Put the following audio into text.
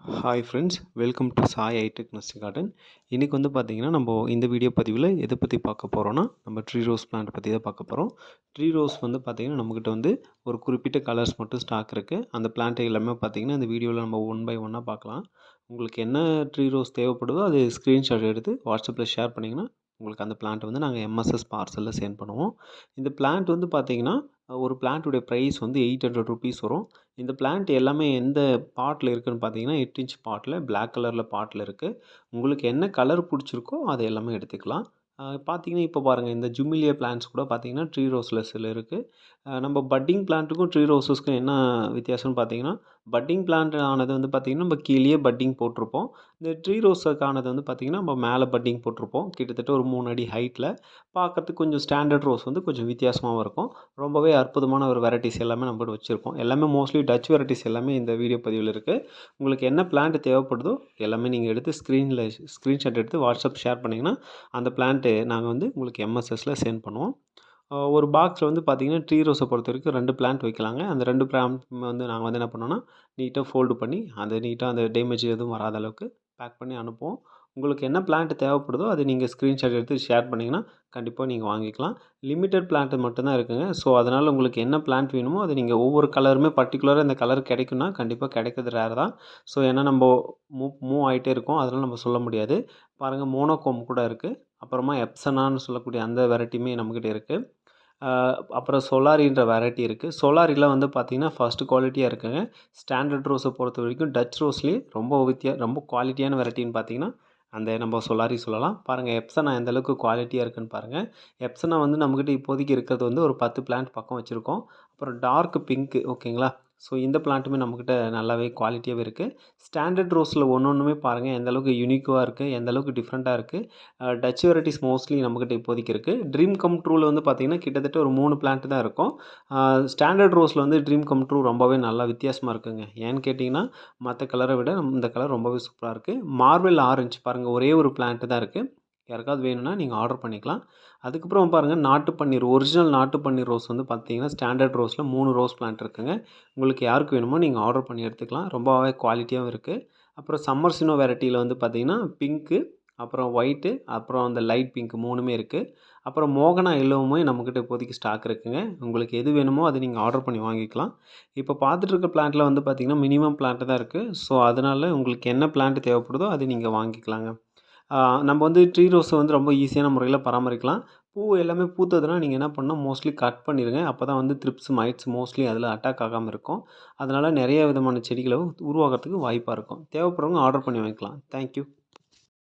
Hi friends, welcome to Sai hi tech nursery garden. இன்றைக்கி வந்து பார்த்திங்கன்னா நம்ம இந்த வீடியோ பதிவில் எதை பற்றி பார்க்க போகிறோன்னா, நம்ம ட்ரீ ரோஸ் பிளான்ட் பற்றி தான் பார்க்க போகிறோம். ட்ரீ ரோஸ் வந்து பார்த்திங்கன்னா நம்மக்கிட்ட வந்து ஒரு குறிப்பிட்ட கலர்ஸ் மட்டும் ஸ்டாக் இருக்குது. அந்த பிளான்ட் எல்லாமே பார்த்திங்கன்னா இந்த வீடியோவில் நம்ம ஒன் பை ஒன்னாக பார்க்கலாம். உங்களுக்கு என்ன ட்ரீ ரோஸ் தேவைப்படுதோ அது ஸ்க்ரீன்ஷாட் எடுத்து வாட்ஸ்அப்பில் ஷேர் பண்ணிங்கன்னா உங்களுக்கு அந்த பிளான்ட் வந்து நாங்கள் எம்எஸ்எஸ் பார்சலில் சென்ட் பண்ணுவோம். இந்த பிளான்ட் வந்து பார்த்திங்கன்னா ஒரு பிளான்ட்டுடைய ப்ரைஸ் வந்து ₹800 வரும். இந்த பிளான்ட் எல்லாமே எந்த பாட்டில் இருக்குதுன்னு பார்த்தீங்கன்னா 8 இன்ச் பாட்டில் பிளாக் கலரில் பாட்டில் இருக்குது. உங்களுக்கு என்ன கலர் பிடிச்சிருக்கோ அதை எல்லாமே எடுத்துக்கலாம். பார்த்தீங்கன்னா இப்போ பாருங்கள், இந்த ஜுமிலியா பிளான்ட்ஸ் கூட பார்த்தீங்கன்னா ட்ரீ ரோஸில் சில இருக்குது. நம்ம பட்டிங் பிளான்ட்டுக்கும் ட்ரீ ரோஸஸ்க்கும் என்ன வித்தியாசம்னு பார்த்தீங்கன்னா, பட்டிங் பிளான்ட் ஆனது வந்து பார்த்திங்கன்னா நம்ம கீழேயே பட்டிங் போட்டிருப்போம். இந்த ட்ரீ ரோஸுக்கானது வந்து பார்த்திங்கன்னா நம்ம மேலே பட்டிங் போட்டிருப்போம். கிட்டத்தட்ட ஒரு 3 அடி ஹைட்டில். பார்க்கறதுக்கு கொஞ்சம் ஸ்டாண்டர்ட் ரோஸ் வந்து கொஞ்சம் வித்தியாசமாகவும் இருக்கும். ரொம்பவே அற்புதமான ஒரு வெரைட்டிஸ் எல்லாமே நம்மகிட்ட வச்சுருக்கோம். எல்லாமே மோஸ்ட்லி டச் வெரைட்டிஸ் எல்லாமே இந்த வீடியோ பதிவில் இருக்குது. உங்களுக்கு என்ன பிளான்ட் தேவைப்படுதோ எல்லாமே நீங்கள் எடுத்து ஸ்க்ரீன்ஷாட் எடுத்து வாட்ஸ்அப் ஷேர் பண்ணிங்கன்னா அந்த பிளான்ட்டு நாங்கள் வந்து உங்களுக்கு எம்எஸ்எஸில் சென்ட் பண்ணுவோம். ஒரு பாக்ஸில் வந்து பார்த்திங்கன்னா ட்ரீ ரோஸை பொறுத்த வரைக்கும் 2 பிளான்ட் வைக்கலாங்க. அந்த 2 பிளான்ட் வந்து நாங்கள் வந்து என்ன பண்ணோன்னா, நீட்டாக ஃபோல்டு பண்ணி அந்த நீட்டாக அந்த டேமேஜ் எதுவும் வராத அளவுக்கு பேக் பண்ணி அனுப்புவோம். உங்களுக்கு என்ன பிளான்ட் தேவைப்படுதோ அதை நீங்கள் ஸ்க்ரீன்ஷாட் எடுத்து ஷேர் பண்ணிங்கன்னா கண்டிப்பாக நீங்கள் வாங்கிக்கலாம். லிமிட்டட் பிளான்ட் மட்டும்தான் இருக்குங்க. ஸோ அதனால் உங்களுக்கு என்ன பிளான்ட் வேணுமோ அதை நீங்கள் ஒவ்வொரு கலருமே பர்டிகுலராக இந்த கலர் கிடைக்குன்னா கண்டிப்பாக கிடைக்கிறது ரேர் தான். ஸோ ஏன்னா நம்ம மூவ் ஆகிட்டே இருக்கோம், அதனால் நம்ம சொல்ல முடியாது. பாருங்கள், மோனோகோம் கூட இருக்குது. அப்புறமா எப்சனான்னு சொல்லக்கூடிய அந்த வெரைட்டியுமே நம்மக்கிட்ட இருக்குது. அப்புறம் சொலாரின்ற வெரைட்டி இருக்குது. சொலாரியில் வந்து பார்த்திங்கன்னா ஃபஸ்ட்டு குவாலிட்டியாக இருக்குங்க. ஸ்டாண்டர்ட் ரோஸை பொறுத்த வரைக்கும் டச் ரோஸ்லேயே ரொம்ப குவாலிட்டியான வெரைட்டின்னு பார்த்திங்கன்னா அந்த நம்ம சொலாரி சொல்லலாம். பாருங்கள், எப்சனா எந்த அளவுக்கு குவாலிட்டியாக இருக்குதுன்னு பாருங்கள். எப்சனா வந்து நம்மக்கிட்ட இப்போதைக்கு இருக்கிறது வந்து ஒரு 10 பிளான்ட் பக்கம் வச்சுருக்கோம். அப்புறம் டார்க் பிங்க்கு, ஓகேங்களா. ஸோ இந்த பிளான்ட்டுமே நம்மக்கிட்ட நல்லாவே குவாலிட்டியாகவே இருக்குது. ஸ்டாண்டர்ட் ரோஸில் ஒன்றுமே பாருங்கள் எந்த அளவுக்கு யூனிக்காக இருக்குது, எந்த அளவுக்கு டிஃப்ரெண்ட்டாக இருக்குது. டச் வெரைட்டிஸ் மோஸ்ட்லி நம்மக்கிட்ட இப்போதைக்கு இருக்குது. ட்ரீம் கம் ட்ரூவில் வந்து பார்த்திங்கன்னா கிட்டத்தட்ட ஒரு 3 பிளான்ட் தான் இருக்கும். ஸ்டாண்டர்ட் ரோஸில் வந்து ட்ரீம் கம் ட்ரூ ரொம்பவே நல்லா வித்தியாசமாக இருக்குங்க. ஏன்னு கேட்டிங்கன்னா மற்ற கலரை விட இந்த கலர் ரொம்பவே சூப்பராக இருக்குது. மார்வெல் ஆரஞ்சு பாருங்கள், ஒரே ஒரு பிளான்ட் தான் இருக்குது. யாருக்காவது வேணும்னா நீங்கள் ஆர்டர் பண்ணிக்கலாம். அதுக்கப்புறம் பாருங்கள், நாட்டு பன்னீர், ஒரிஜினல் நாட்டு பன்னீர் ரோஸ் வந்து பார்த்திங்கன்னா ஸ்டாண்டர்ட் ரோஸில் 3 ரோஸ் பிளான்ட் இருக்குங்க. உங்களுக்கு யாருக்கு வேணுமோ நீங்கள் ஆர்டர் பண்ணி எடுத்துக்கலாம். ரொம்பவே குவாலிட்டியாகவும் இருக்குது. அப்புறம் சம்மர் சினோ வெரைட்டியில் வந்து பார்த்திங்கன்னா பிங்க்கு, அப்புறம் ஒயிட்டு, அப்புறம் அந்த லைட் பிங்க் 3மே இருக்குது. அப்புறம் மோகனா எல்லோவுமே நம்மக்கிட்ட இப்போதைக்கு ஸ்டாக் இருக்குதுங்க. உங்களுக்கு எது வேணுமோ அதை நீங்கள் ஆர்டர் பண்ணி வாங்கிக்கலாம். இப்போ பார்த்துட்டு இருக்க பிளான்ட்டில் வந்து பார்த்திங்கன்னா மினிமம் பிளான்ட் தான் இருக்குது. ஸோ அதனால் உங்களுக்கு என்ன பிளான்ட் தேவைப்படுதோ அதை நீங்கள் வாங்கிக்கலாங்க. நம்ம வந்து ட்ரீ ரோஸை வந்து ரொம்ப ஈஸியான முறையில் பராமரிக்கலாம். பூ எல்லாமே பூத்ததுன்னா நீங்கள் என்ன பண்ணணும், மோஸ்ட்லி கட் பண்ணிடுங்க. அப்போ தான் வந்து த்ரிப்ஸ், மைட்ஸ் மோஸ்ட்லி அதில் அட்டாக் ஆகாமல் இருக்கும். அதனால் நிறைய விதமான செடிகளை உருவாகிறதுக்கு வாய்ப்பாக இருக்கும். தேவைப்படுறவங்க ஆர்டர் பண்ணி வாங்கிக்கலாம். தேங்க்யூ.